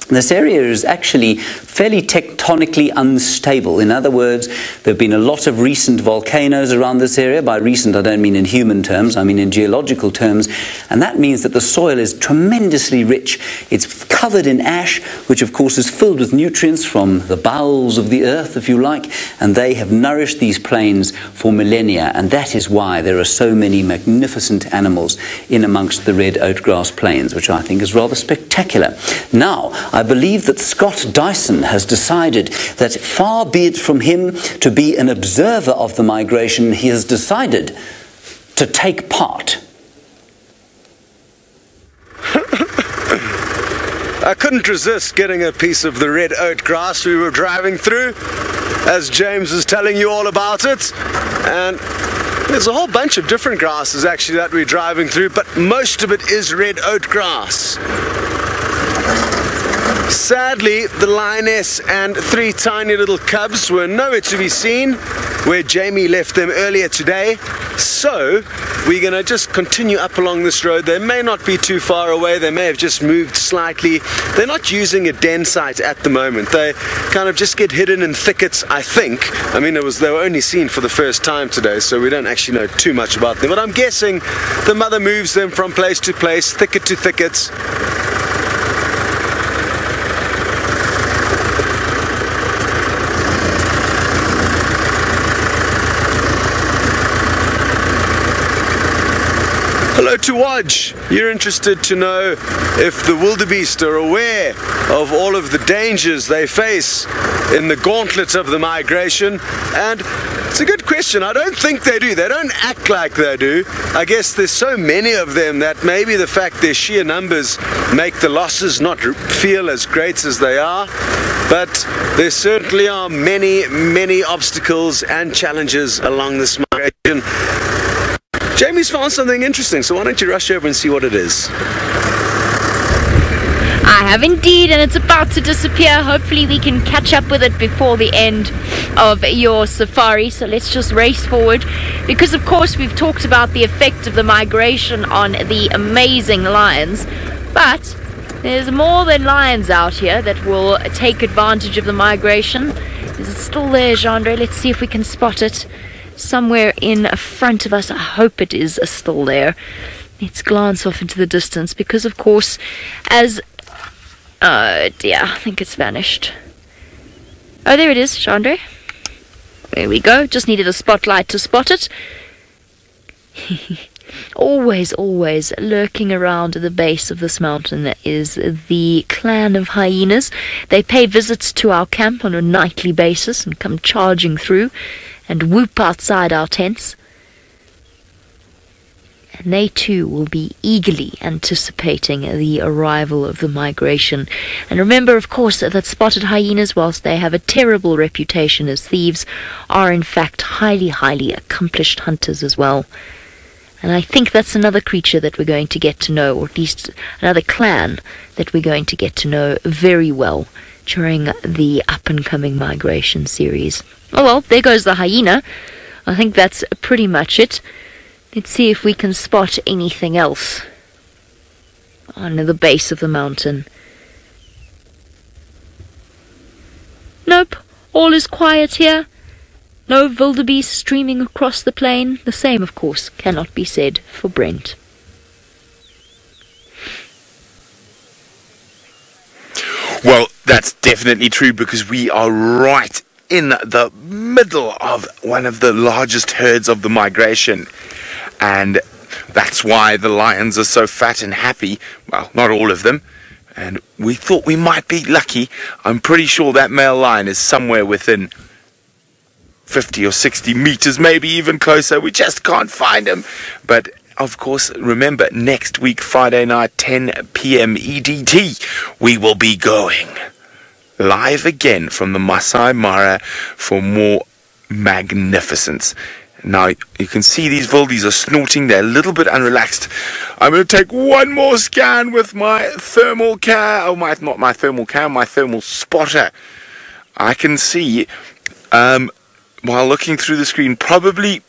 this area is actually fairly tectonically unstable. In other words, there have been a lot of recent volcanoes around this area. By recent, I don't mean in human terms, I mean in geological terms. And that means that the soil is tremendously rich. It's covered in ash, which of course is filled with nutrients from the bowels of the earth, if you like. And they have nourished these plains for millennia. And that is why there are so many magnificent animals in amongst the red oatgrass plains, which I think is rather spectacular. Now, I believe that Scott Dyson has decided that far be it from him to be an observer of the migration, he has decided to take part. I couldn't resist getting a piece of the red oat grass we were driving through, as James was telling you all about it. And there's a whole bunch of different grasses actually that we're driving through, but most of it is red oat grass. Sadly, the lioness and 3 tiny little cubs were nowhere to be seen where Jamie left them earlier today. So we're going to just continue up along this road. They may not be too far away. They may have just moved slightly. They're not using a den site at the moment. They kind of just get hidden in thickets, I think. I mean, they were only seen for the first time today, so we don't actually know too much about them. But I'm guessing the mother moves them from place to place, thicket to thicket. Hello to Waj. You're interested to know if the wildebeest are aware of all of the dangers they face in the gauntlet of the migration, and it's a good question. I don't think they do. They don't act like they do. I guess there's so many of them that maybe the fact their sheer numbers make the losses not feel as great as they are, but there certainly are many obstacles and challenges along this migration. Jamie's found something interesting, so why don't you rush over and see what it is? I have indeed, and it's about to disappear. Hopefully we can catch up with it before the end of your safari. So let's just race forward, because of course we've talked about the effect of the migration on the amazing lions, but there's more than lions out here that will take advantage of the migration. Is it still there, Gendre? Let's see if we can spot it somewhere in front of us. I hope it is still there. Let's glance off into the distance, because of course, as dear, I think it's vanished. Oh, there it is, Gendre. There we go. Just needed a spotlight to spot it. Always lurking around the base of this mountain is the clan of hyenas. They pay visits to our camp on a nightly basis and come charging through and whoop outside our tents. And they too will be eagerly anticipating the arrival of the migration. And remember, of course, that spotted hyenas, whilst they have a terrible reputation as thieves, are in fact highly accomplished hunters as well. And I think that's another creature that we're going to get to know, or at least another clan that we're going to get to know very well during the up-and-coming migration series. Oh well, there goes the hyena. I think that's pretty much it. Let's see if we can spot anything else on the base of the mountain. Nope, all is quiet here. No wildebeest streaming across the plain. The same, of course, cannot be said for Brent. Well, that's definitely true, because we are right in the middle of one of the largest herds of the migration. And that's why the lions are so fat and happy. Well, not all of them. And we thought we might be lucky. I'm pretty sure that male lion is somewhere within 50 or 60 meters, maybe even closer. We just can't find him. But of course, remember, next week, Friday night, 10 p.m. EDT, we will be going live again from the Masai Mara for more magnificence. Now, you can see these wildies are snorting. They're a little bit unrelaxed. I'm going to take one more scan with my thermal cam. Oh, not my thermal cam, my thermal spotter. I can see, while looking through the screen, probably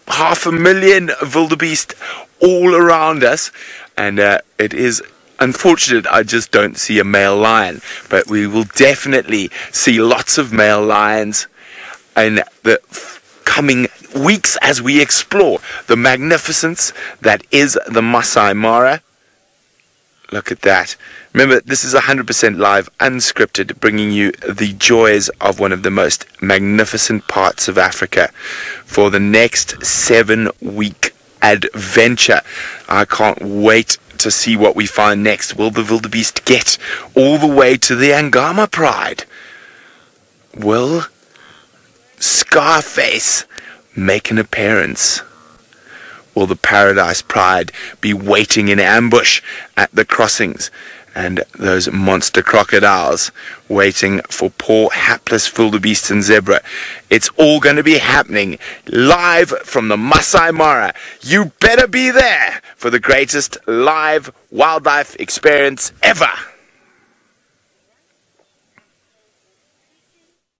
500,000 wildebeest all around us. And it is unfortunate I just don't see a male lion. But we will definitely see lots of male lions in the coming weeks as we explore the magnificence that is the Masai Mara. Look at that. Remember, this is 100% live, unscripted, bringing you the joys of one of the most magnificent parts of Africa for the next 7-week adventure. I can't wait to see what we find next. Will the wildebeest get all the way to the Agama Pride? Will Scarface make an appearance? Will the Paradise Pride be waiting in ambush at the crossings? And those monster crocodiles waiting for poor hapless wildebeest and zebra. It's all going to be happening live from the Masai Mara. You better be there for the greatest live wildlife experience ever.